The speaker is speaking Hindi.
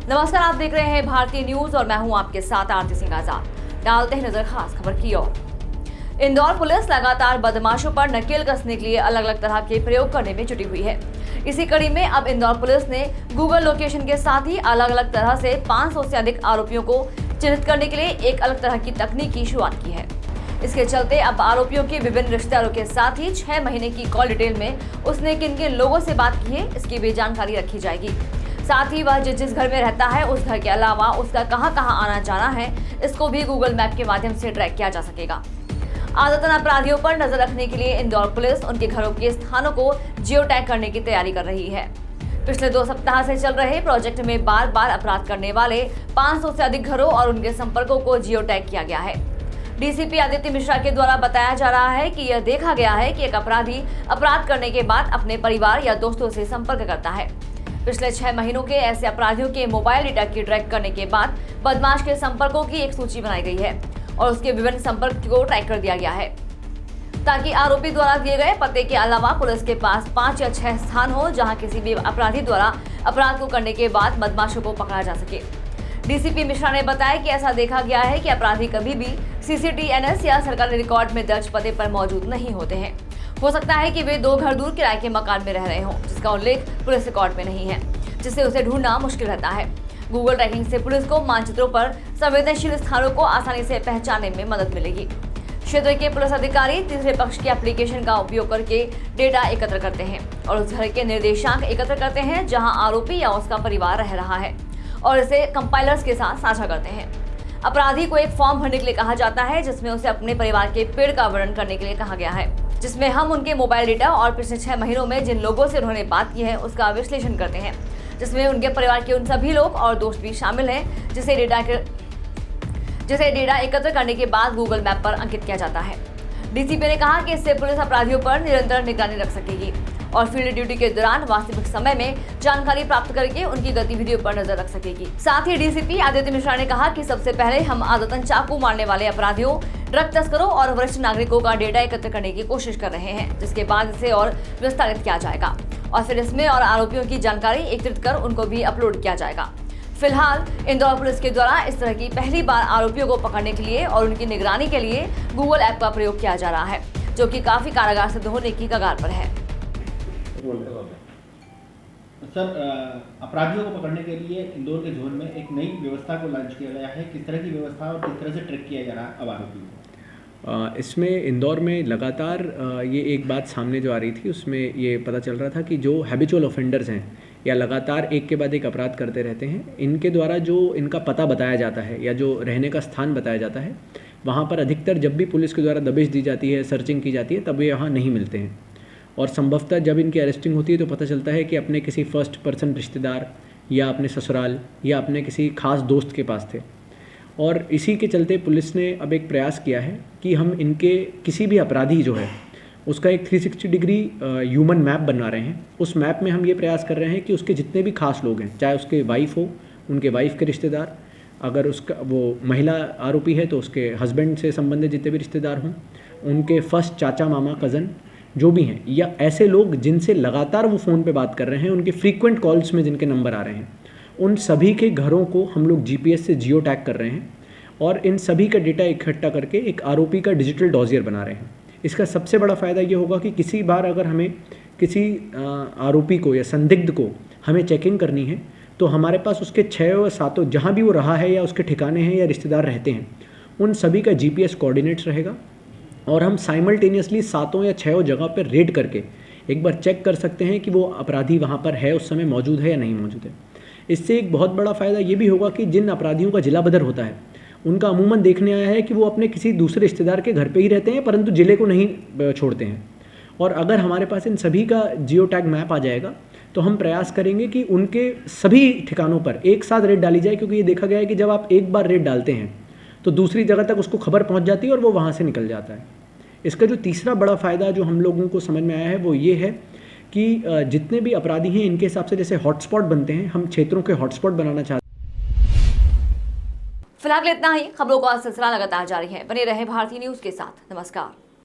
नमस्कार, आप देख रहे हैं भारतीय न्यूज और मैं हूं आपके साथ आरती सिंह आजाद। डालते हैं नजर खास खबर की ओर। इंदौर पुलिस लगातार बदमाशों पर नकेल कसने के लिए अलग अलग तरह के प्रयोग करने में जुटी हुई है। इसी कड़ी में अब इंदौर पुलिस ने गूगल लोकेशन के साथ ही अलग अलग तरह से 500 से अधिक आरोपियों को चिन्हित करने के लिए एक अलग तरह की तकनीक की शुरुआत की है। इसके चलते अब आरोपियों के विभिन्न रिश्तेदारों के साथ ही 6 महीने की कॉल डिटेल में उसने किन किन लोगों से बात की है, इसकी भी जानकारी रखी जाएगी। साथ ही वह जिस घर में रहता है उस घर के अलावा उसका कहां आना जाना है, इसको भी गूगल मैप के माध्यम से ट्रैक किया जा सकेगा। आदतन अपराधियों पर नजर रखने के लिए इंदौर पुलिस उनके घरों के स्थानों को जियो टैग करने की तैयारी कर रही है। पिछले 2 सप्ताह से चल रहे प्रोजेक्ट में बार बार अपराध करने वाले 500 से अधिक घरों और उनके संपर्कों को जियो टैग किया गया है। डीसीपी आदित्य मिश्रा के द्वारा बताया जा रहा है कि यह देखा गया है कि एक अपराधी अपराध करने के बाद अपने परिवार या दोस्तों से संपर्क करता है। पिछले 6 महीनों के ऐसे अपराधियों के मोबाइल डेटा की ट्रैक करने के बाद बदमाश के संपर्कों की एक सूची बनाई गई है और उसके विभिन्न संपर्क को ट्रैक कर दिया गया है, ताकि आरोपी द्वारा दिए गए पते के अलावा पुलिस के पास 5 या 6 स्थान हो जहां किसी भी अपराधी द्वारा अपराध को करने के बाद बदमाशों को पकड़ा जा सके। डीसीपी मिश्रा ने बताया कि ऐसा देखा गया है कि अपराधी कभी भी CCTVNS या सरकारी रिकॉर्ड में दर्ज पते पर मौजूद नहीं होते हैं। हो सकता है कि वे 2 घर दूर किराए के मकान में रह रहे हों, जिसका उल्लेख पुलिस रिकॉर्ड में नहीं है, जिससे उसे ढूंढना मुश्किल रहता है। गूगल ट्रैकिंग से पुलिस को मानचित्रों पर संवेदनशील स्थानों को आसानी से पहचानने में मदद मिलेगी। क्षेत्र के पुलिस अधिकारी तीसरे पक्ष के एप्लीकेशन का उपयोग करके डेटा एकत्र करते हैं और उस घर के निर्देशांक एकत्र करते हैं जहां आरोपी या उसका परिवार रह रहा है और इसे कंपाइलर्स के साथ साझा करते हैं। अपराधी को एक फॉर्म भरने के लिए कहा जाता है, जिसमें उसे अपने परिवार के पेड़ का वर्णन करने के लिए कहा गया है, जिसमें हम उनके मोबाइल डेटा और पिछले 6 महीनों में जिन लोगों से उन्होंने बात की है उसका विश्लेषण करते हैं, जिसमें उनके परिवार के उन सभी लोग और दोस्त भी शामिल हैं, जिसे डेटा एकत्र करने के बाद गूगल मैप पर अंकित किया जाता है। डीसीपी ने कहा कि इससे पुलिस अपराधियों पर निरंतर निगरानी रख सकेगी और फील्ड ड्यूटी के दौरान वास्तविक समय में जानकारी प्राप्त करके उनकी गतिविधियों पर नजर रख सकेगी। साथ ही डीसीपी आदित्य मिश्रा ने कहा कि सबसे पहले हम आदतन चाकू मारने वाले अपराधियों, ड्रग तस्करों और वरिष्ठ नागरिकों का डेटा एकत्र करने की कोशिश कर रहे हैं, जिसके बाद इसे और विस्तारित किया जाएगा और फिर इसमें और आरोपियों की जानकारी एकत्रित कर उनको भी अपलोड किया जाएगा। फिलहाल इंदौर पुलिस के द्वारा इस तरह की पहली बार आरोपियों को पकड़ने के लिए और उनकी निगरानी के लिए गूगल ऐप का प्रयोग किया जा रहा है, जो कि काफी कारगर सिद्ध होने की कगार पर है। सर, अपराधियों को पकड़ने के लिए इंदौर के जोन में एक नई व्यवस्था को लॉन्च किया गया है। किस तरह की व्यवस्था और किस तरह से ट्रैक किया जा रहा है अब आरोपियों को? इसमें इंदौर में लगातार ये एक बात सामने जो आ रही थी, उसमें ये पता चल रहा था कि जो हैबिचुअल ऑफेंडर्स हैं या लगातार एक के बाद एक अपराध करते रहते हैं, इनके द्वारा जो इनका पता बताया जाता है या जो रहने का स्थान बताया जाता है, वहाँ पर अधिकतर जब भी पुलिस के द्वारा दबिश दी जाती है, सर्चिंग की जाती है, तब ये यहाँ नहीं मिलते हैं और संभवतः जब इनकी अरेस्टिंग होती है तो पता चलता है कि अपने किसी फर्स्ट पर्सन रिश्तेदार या अपने ससुराल या अपने किसी खास दोस्त के पास थे। और इसी के चलते पुलिस ने अब एक प्रयास किया है कि हम इनके किसी भी अपराधी जो है उसका एक 360 डिग्री ह्यूमन मैप बना रहे हैं। उस मैप में हम ये प्रयास कर रहे हैं कि उसके जितने भी खास लोग हैं, चाहे उसके वाइफ हो, उनके वाइफ के रिश्तेदार, अगर उसका वो महिला आरोपी है तो उसके हस्बैंड से संबंधित जितने भी रिश्तेदार हों, उनके फर्स्ट चाचा, मामा, कज़न जो भी हैं, या ऐसे लोग जिनसे लगातार वो फ़ोन पे बात कर रहे हैं, उनके फ्रीक्वेंट कॉल्स में जिनके नंबर आ रहे हैं, उन सभी के घरों को हम लोग GPS से जियो टैग कर रहे हैं और इन सभी का डेटा इकट्ठा करके एक आरोपी का डिजिटल डॉसियर बना रहे हैं। इसका सबसे बड़ा फ़ायदा ये होगा कि किसी बार अगर हमें किसी आरोपी को या संदिग्ध को हमें चेकिंग करनी है तो हमारे पास उसके 6 या 7 जहाँ भी वो रहा है या उसके ठिकाने हैं या रिश्तेदार रहते हैं, उन सभी का GPS कोऑर्डिनेट्स रहेगा और हम साइमल्टेनियसली 7 या 6 जगह पर रेड करके एक बार चेक कर सकते हैं कि वो अपराधी वहाँ पर है, उस समय मौजूद है या नहीं मौजूद है। इससे एक बहुत बड़ा फ़ायदा ये भी होगा कि जिन अपराधियों का जिला बदर होता है, उनका अमूमन देखने आया है कि वो अपने किसी दूसरे रिश्तेदार के घर पे ही रहते हैं, परंतु ज़िले को नहीं छोड़ते हैं। और अगर हमारे पास इन सभी का जियो टैग मैप आ जाएगा तो हम प्रयास करेंगे कि उनके सभी ठिकानों पर एक साथ रेड डाली जाए, क्योंकि ये देखा गया है कि जब आप एक बार रेड डालते हैं तो दूसरी जगह तक उसको खबर पहुंच जाती है और वो वहाँ से निकल जाता है। इसका जो तीसरा बड़ा फ़ायदा जो हम लोगों को समझ में आया है वो ये है कि जितने भी अपराधी हैं, इनके हिसाब से जैसे हॉटस्पॉट बनते हैं, हम क्षेत्रों के हॉटस्पॉट बनाना चाहते हैं। फिलहाल इतना ही। खबरों का सिलसिला लगातार जारी है, बने रहे भारतीय न्यूज के साथ। नमस्कार।